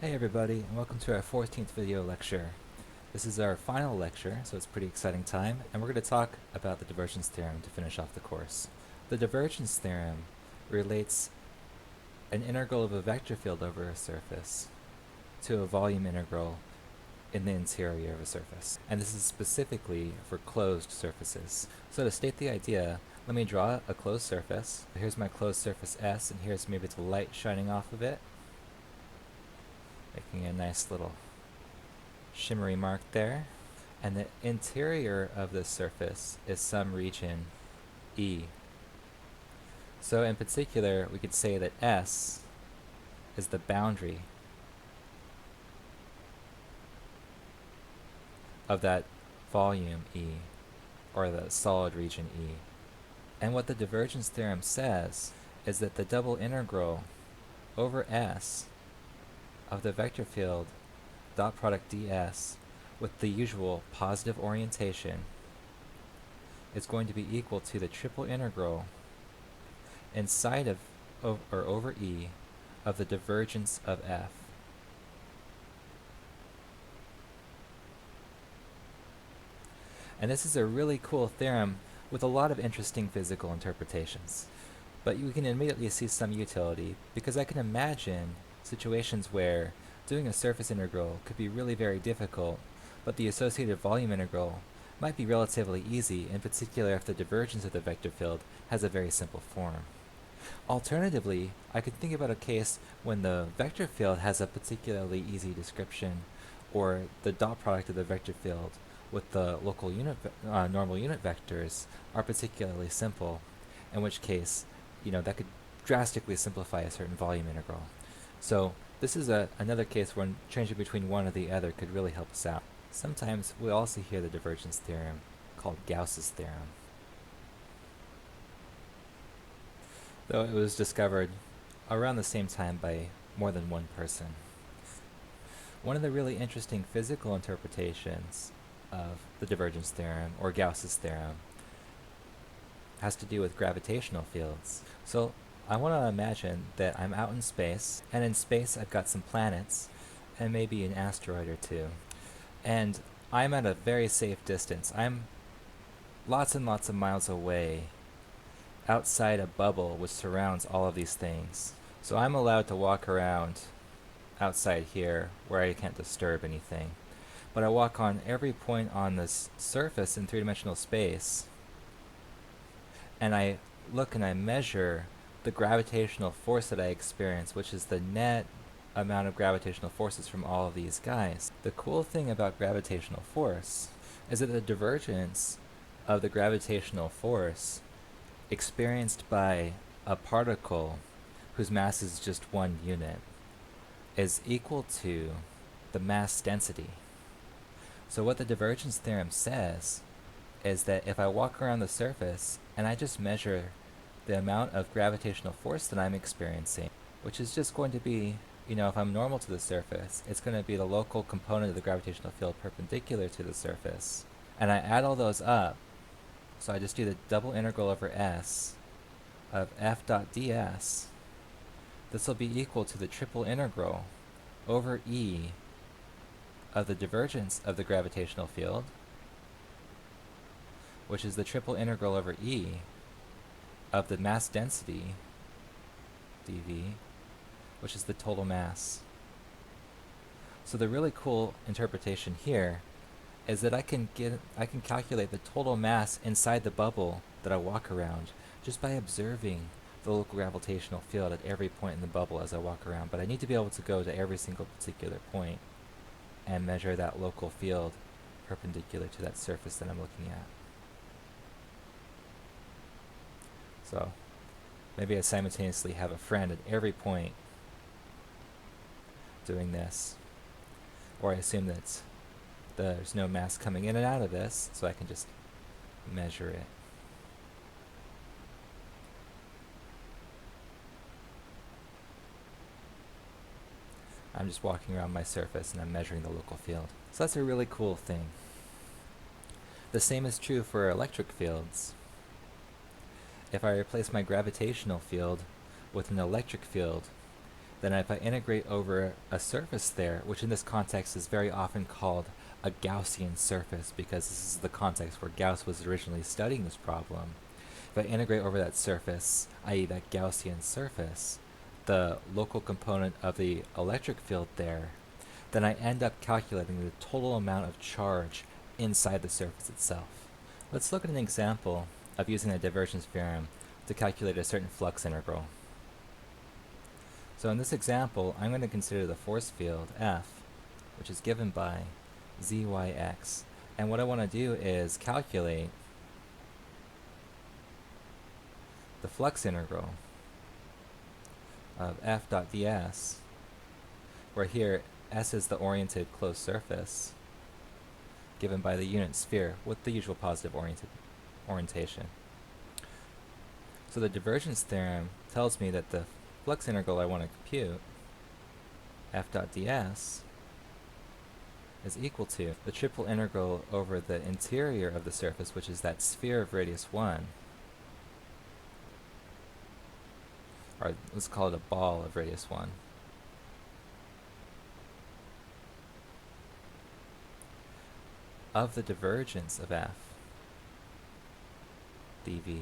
Hey everybody, and welcome to our 14th video lecture. This is our final lecture, so it's a pretty exciting time, and we're going to talk about the divergence theorem to finish off the course. The divergence theorem relates an integral of a vector field over a surface to a volume integral in the interior of a surface. And this is specifically for closed surfaces. So to state the idea, let me draw a closed surface. Here's my closed surface S, and here's maybe the light shining off of it, making a nice little shimmery mark there. And the interior of this surface is some region E. So in particular, we could say that S is the boundary of that volume E, or the solid region E. And what the divergence theorem says is that the double integral over S of the vector field dot product ds with the usual positive orientation is going to be equal to the triple integral inside of or over E of the divergence of F. And this is a really cool theorem with a lot of interesting physical interpretations. But you can immediately see some utility, because I can imagine situations where doing a surface integral could be really very difficult, but the associated volume integral might be relatively easy, in particular if the divergence of the vector field has a very simple form. Alternatively, I could think about a case when the vector field has a particularly easy description, or the dot product of the vector field with the local normal unit vectors are particularly simple, in which case, that could drastically simplify a certain volume integral. So this is another case when changing between one or the other could really help us out. Sometimes we also hear the divergence theorem called Gauss's theorem, though it was discovered around the same time by more than one person. One of the really interesting physical interpretations of the divergence theorem, or Gauss's theorem, has to do with gravitational fields. So I want to imagine that I'm out in space, and in space I've got some planets, and maybe an asteroid or two. And I'm at a very safe distance. I'm lots and lots of miles away, outside a bubble which surrounds all of these things. So I'm allowed to walk around outside here where I can't disturb anything. But I walk on every point on this surface in three-dimensional space, and I look and I measure the gravitational force that I experience, which is the net amount of gravitational forces from all of these guys. The cool thing about gravitational force is that the divergence of the gravitational force experienced by a particle whose mass is just one unit is equal to the mass density. So what the divergence theorem says is that if I walk around the surface and I just measure the amount of gravitational force that I'm experiencing, which is just going to be, if I'm normal to the surface, it's going to be the local component of the gravitational field perpendicular to the surface, and I add all those up, so I just do the double integral over S of f dot ds, this will be equal to the triple integral over E of the divergence of the gravitational field, which is the triple integral over E of the mass density, dV, which is the total mass. So the really cool interpretation here is that I can calculate the total mass inside the bubble that I walk around just by observing the local gravitational field at every point in the bubble as I walk around. But I need to be able to go to every single particular point and measure that local field perpendicular to that surface that I'm looking at. So maybe I simultaneously have a friend at every point doing this, or I assume that there's no mass coming in and out of this, so I can just measure it. I'm just walking around my surface and I'm measuring the local field. So that's a really cool thing. The same is true for electric fields. If I replace my gravitational field with an electric field, then if I integrate over a surface there, which in this context is very often called a Gaussian surface because this is the context where Gauss was originally studying this problem. If I integrate over that surface, i.e. that Gaussian surface, the local component of the electric field there, then I end up calculating the total amount of charge inside the surface itself. Let's look at an example of using the divergence theorem to calculate a certain flux integral. So in this example, I'm going to consider the force field F, which is given by ZYX. And what I want to do is calculate the flux integral of F dot ds, where here S is the oriented closed surface given by the unit sphere with the usual positive orientation. So the divergence theorem tells me that the flux integral I want to compute, F dot ds, is equal to the triple integral over the interior of the surface, which is that sphere of radius 1, or let's call it a ball of radius 1, of the divergence of F dv,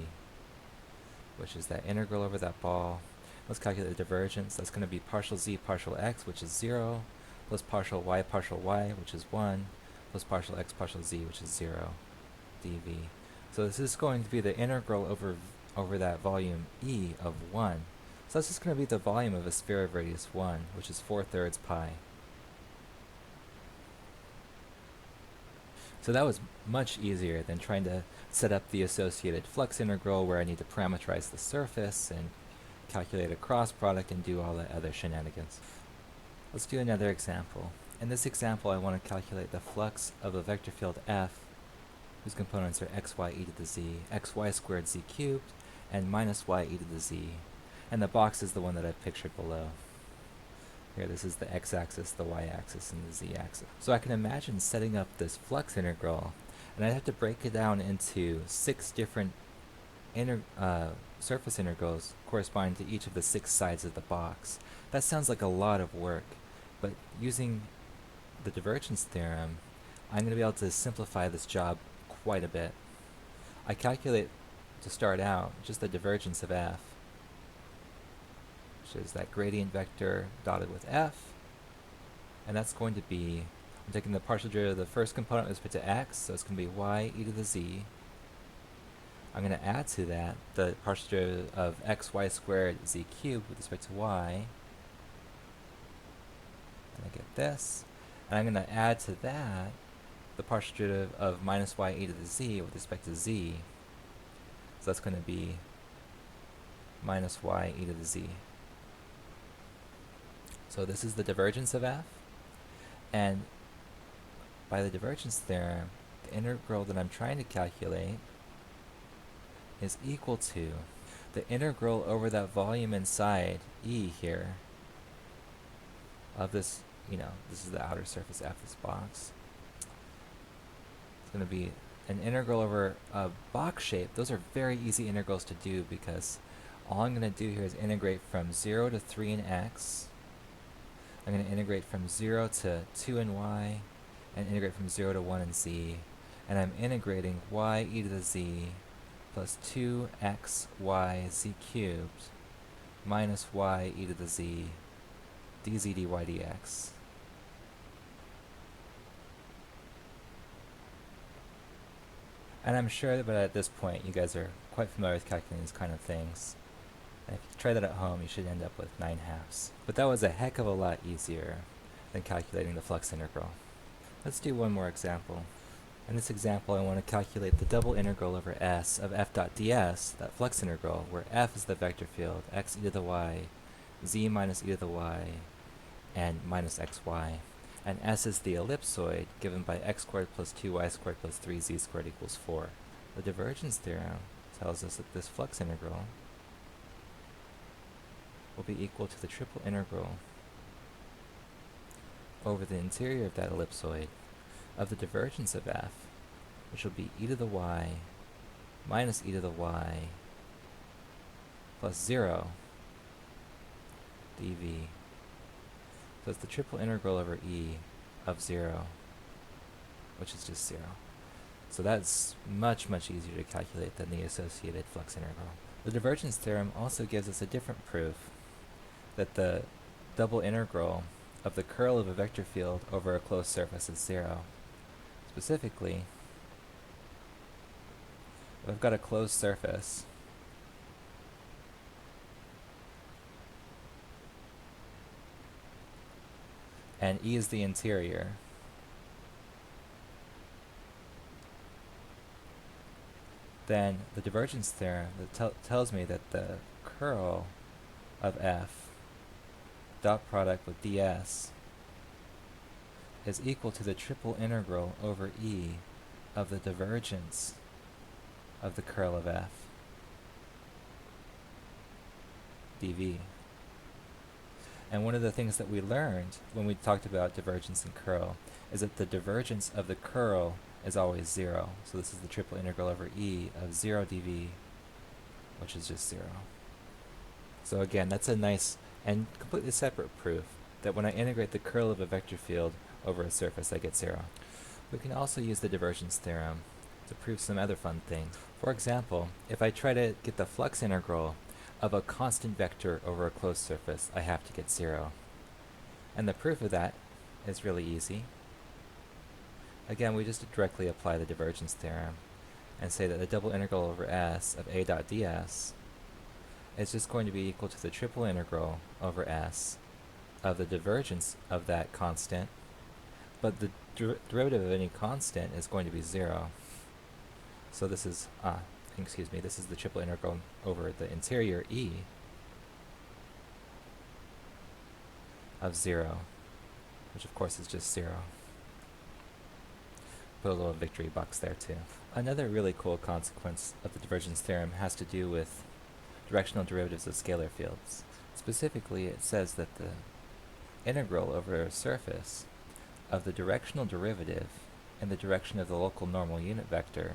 which is that integral over that ball. Let's calculate the divergence. That's going to be partial z partial x, which is 0, plus partial y, which is 1, plus partial x partial z, which is 0, dv. So this is going to be the integral over that volume E of 1. So that's just going to be the volume of a sphere of radius 1, which is 4/3 pi. So that was much easier than trying to set up the associated flux integral where I need to parameterize the surface and calculate a cross product and do all that other shenanigans. Let's do another example. In this example, I want to calculate the flux of a vector field F, whose components are xy e to the z, xy squared z cubed, and minus y e to the z. And the box is the one that I've pictured below. Here, this is the x-axis, the y-axis, and the z-axis. So I can imagine setting up this flux integral, and I'd have to break it down into 6 different surface integrals corresponding to each of the 6 sides of the box. That sounds like a lot of work, but using the divergence theorem, I'm going to be able to simplify this job quite a bit. I calculate, to start out, just the divergence of F, which is that gradient vector dotted with F, and that's going to be, I'm taking the partial derivative of the first component with respect to x, so it's going to be y e to the z. I'm going to add to that the partial derivative of xy squared z cubed with respect to y, and I get this, and I'm going to add to that the partial derivative of minus y e to the z with respect to z, so that's going to be minus y e to the z. So this is the divergence of F, and by the divergence theorem, the integral that I'm trying to calculate is equal to the integral over that volume inside E here of this, this is the outer surface F, this box. It's going to be an integral over a box shape. Those are very easy integrals to do because all I'm going to do here is integrate from 0 to 3 in x. I'm going to integrate from 0 to 2 in y, and integrate from 0 to 1 in z. And I'm integrating y e to the z plus 2xy z cubed minus y e to the z dz dy dx. And I'm sure that at this point you guys are quite familiar with calculating these kind of things. And if you try that at home, you should end up with 9/2. But that was a heck of a lot easier than calculating the flux integral. Let's do one more example. In this example, I want to calculate the double integral over S of f dot ds, that flux integral, where f is the vector field, x e to the y, z minus e to the y, and minus xy. And S is the ellipsoid, given by x squared plus 2y squared plus 3z squared equals 4. The divergence theorem tells us that this flux integral will be equal to the triple integral over the interior of that ellipsoid of the divergence of f, which will be e to the y minus e to the y plus 0 dv So it's the triple integral over E of 0, which is just 0. So that's much, much easier to calculate than the associated flux integral. The divergence theorem also gives us a different proof that the double integral of the curl of a vector field over a closed surface is 0. Specifically, if I've got a closed surface, and E is the interior, then the divergence theorem that tells me that the curl of F dot product with ds is equal to the triple integral over E of the divergence of the curl of F dv. And one of the things that we learned when we talked about divergence and curl is that the divergence of the curl is always 0. So this is the triple integral over E of 0 dv, which is just 0. So again, that's a nice and completely separate proof that when I integrate the curl of a vector field over a surface, I get 0. We can also use the divergence theorem to prove some other fun things. For example, if I try to get the flux integral of a constant vector over a closed surface, I have to get 0. And the proof of that is really easy. Again, we just directly apply the divergence theorem and say that the double integral over S of A dot ds is just going to be equal to the triple integral over S of the divergence of that constant, but the derivative of any constant is going to be 0. So this is, this is the triple integral over the interior E of 0, which of course is just 0. Put a little victory box there too. Another really cool consequence of the divergence theorem has to do with directional derivatives of scalar fields. Specifically, it says that the integral over a surface of the directional derivative in the direction of the local normal unit vector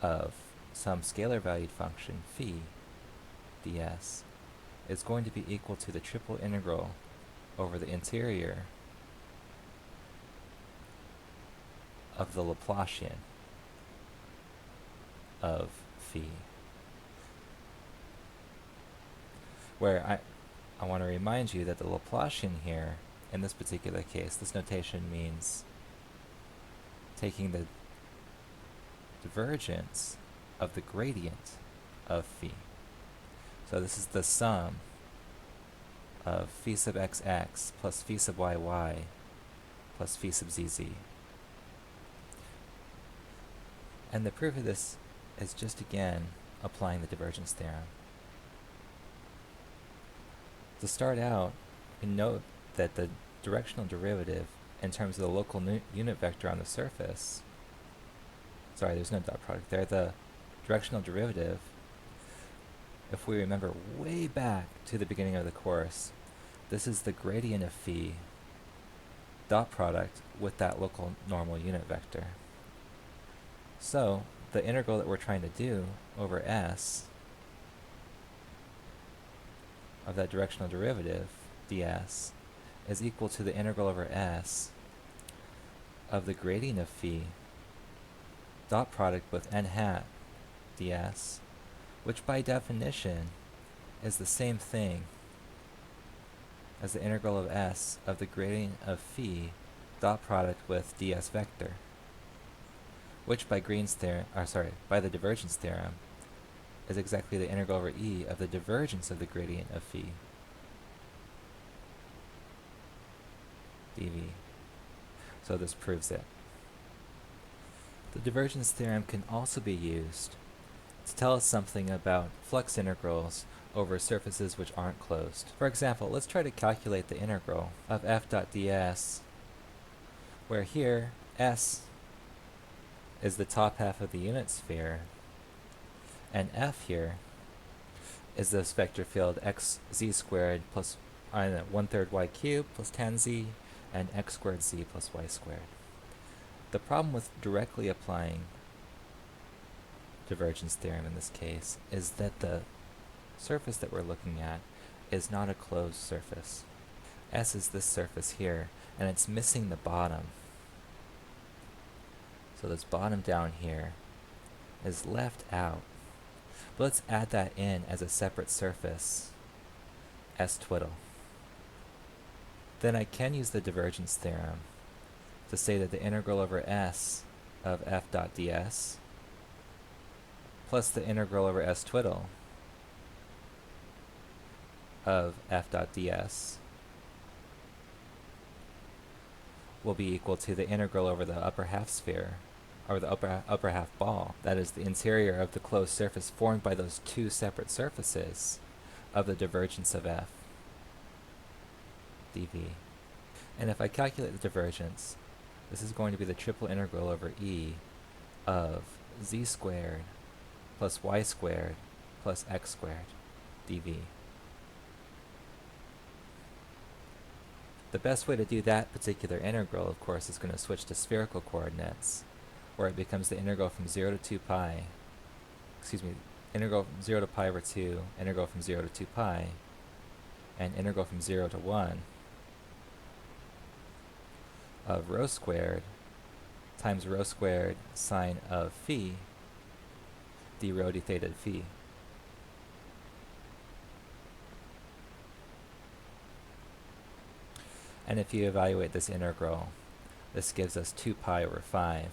of some scalar valued function phi ds is going to be equal to the triple integral over the interior of the Laplacian of phi. Where I want to remind you that the Laplacian here, in this particular case, this notation means taking the divergence of the gradient of phi. So this is the sum of phi sub xx plus phi sub yy plus phi sub zz. And the proof of this is just again applying the divergence theorem. To start out, we note that the directional derivative in terms of the local unit vector on the surface, sorry, there's no dot product there, the directional derivative, if we remember way back to the beginning of the course, this is the gradient of phi dot product with that local normal unit vector. So the integral that we're trying to do over S of that directional derivative, ds, is equal to the integral over S of the gradient of phi dot product with n hat ds, which by definition is the same thing as the integral of S of the gradient of phi dot product with ds vector, which by by the divergence theorem is exactly the integral over E of the divergence of the gradient of phi dv. So this proves it. The divergence theorem can also be used to tell us something about flux integrals over surfaces which aren't closed. For example, let's try to calculate the integral of f dot ds, where here S is the top half of the unit sphere, and f here is this vector field xz squared plus 1/3 y cubed plus tan z and x squared z plus y squared. The problem with directly applying divergence theorem in this case is that the surface that we're looking at is not a closed surface. S is this surface here, and it's missing the bottom. So this bottom down here is left out. But let's add that in as a separate surface, S twiddle. Then I can use the divergence theorem to say that the integral over S of f dot ds plus the integral over S twiddle of f dot ds will be equal to the integral over the upper half sphere, or the upper half ball, that is the interior of the closed surface formed by those two separate surfaces, of the divergence of f dv. And if I calculate the divergence, this is going to be the triple integral over E of z squared plus y squared plus x squared dv. The best way to do that particular integral, of course, is going to switch to spherical coordinates, where it becomes the integral from 0 to 2 pi, integral from 0 to pi over 2, integral from 0 to 2 pi, and integral from 0 to 1 of rho squared times rho squared sine of phi d rho d theta phi. And if you evaluate this integral, this gives us 2 pi over 5.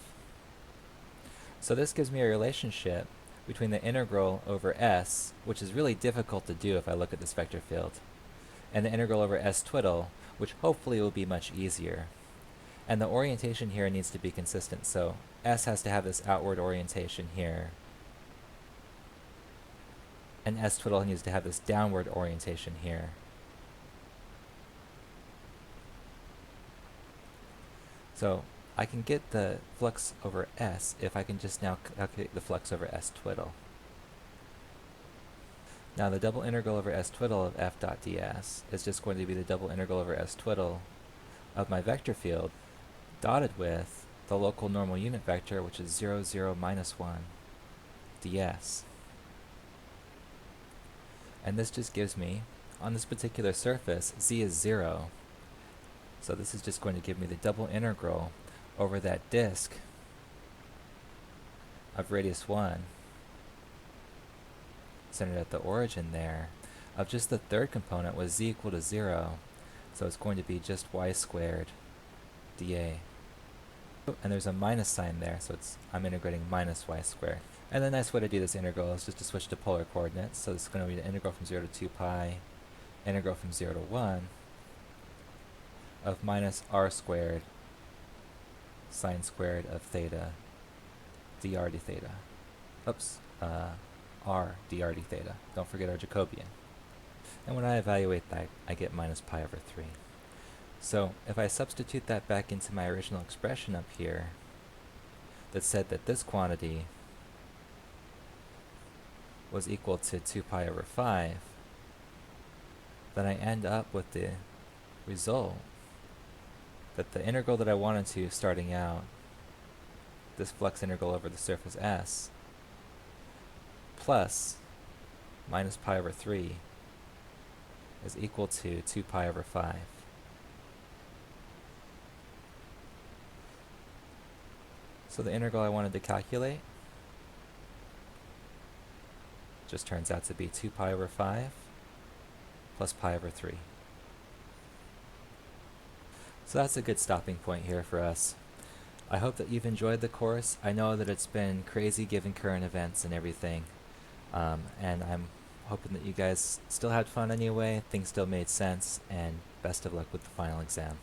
So this gives me a relationship between the integral over S, which is really difficult to do if I look at this vector field, and the integral over S twiddle, which hopefully will be much easier. And the orientation here needs to be consistent, so S has to have this outward orientation here, and S twiddle needs to have this downward orientation here. So I can get the flux over S if I can just now calculate the flux over S twiddle. Now the double integral over S twiddle of f dot ds is just going to be the double integral over S twiddle of my vector field dotted with the local normal unit vector, which is 0, 0, minus 1 ds. And this just gives me, on this particular surface, z is 0. So this is just going to give me the double integral over that disk of radius 1, centered at the origin there, of just the third component was z equal to 0. So it's going to be just y squared dA. And there's a minus sign there, so I'm integrating minus y squared. And the nice way to do this integral is just to switch to polar coordinates. So this is going to be the integral from 0 to 2 pi, integral from 0 to 1, of minus r squared sine squared of theta dr d theta. Oops, r dr d theta. Don't forget our Jacobian. And when I evaluate that, I get minus pi over 3. So if I substitute that back into my original expression up here, that said that this quantity was equal to 2 pi over 5, then I end up with the result that the integral that I wanted to starting out, this flux integral over the surface S, plus minus pi over 3 is equal to 2 pi over 5. So the integral I wanted to calculate just turns out to be 2 pi over 5 plus pi over 3. So that's a good stopping point here for us. I hope that you've enjoyed the course. I know that it's been crazy given current events and everything, and I'm hoping that you guys still had fun anyway, things still made sense, and best of luck with the final exam.